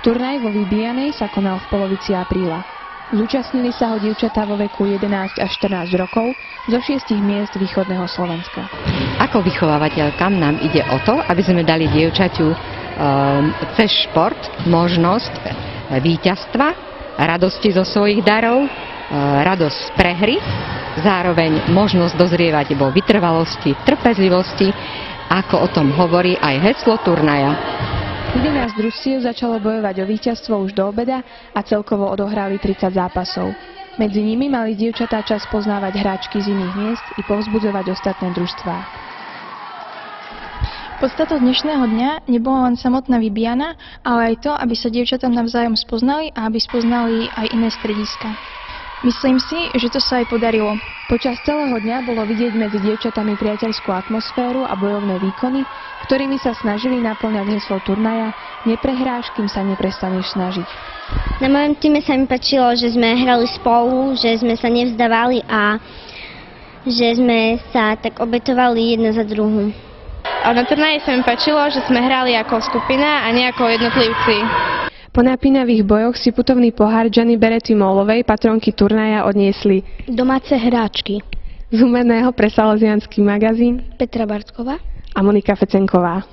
Turnaj vo vybíjanej sa konal v polovici apríla. Zúčastnili sa ho dievčatá vo veku 11 až 14 rokov zo 6 miest východného Slovenska. Ako vychovávateľkám nám ide o to, aby sme dali dievčaťu cez šport možnosť víťazstva, radosti zo svojich darov, radosť z prehry, zároveň možnosť dozrievať vo vytrvalosti, trpezlivosti, ako o tom hovorí aj heslo turnaja. 11 družstiev začalo bojovať o víťazstvo už do obeda a celkovo odohrali 30 zápasov. Medzi nimi mali dievčatá čas poznávať hráčky z iných miest i povzbudzovať ostatné družstvá. Podstatou dnešného dňa nebola len samotná vybíjana, ale aj to, aby sa dievčatá navzájom spoznali a aby spoznali aj iné strediska. Myslím si, že to sa aj podarilo. Počas celého dňa bolo vidieť medzi dievčatami priateľskú atmosféru a bojovné výkony, ktorými sa snažili naplňať heslo turnaja "Neprehráš, kým sa neprestaneš snažiť". Na mojom týme sa mi páčilo, že sme hrali spolu, že sme sa nevzdávali a že sme sa tak obetovali jedna za druhú. A na turnaji sa mi páčilo, že sme hrali ako skupina a nie ako jednotlivci. Po napínavých bojoch si putovný pohár Gianny Berety Mólovej, patronky turnaja, odniesli Domáce hráčky z Humenného pre Salesiansky magazín Petra Bartková a Monika Fecenková.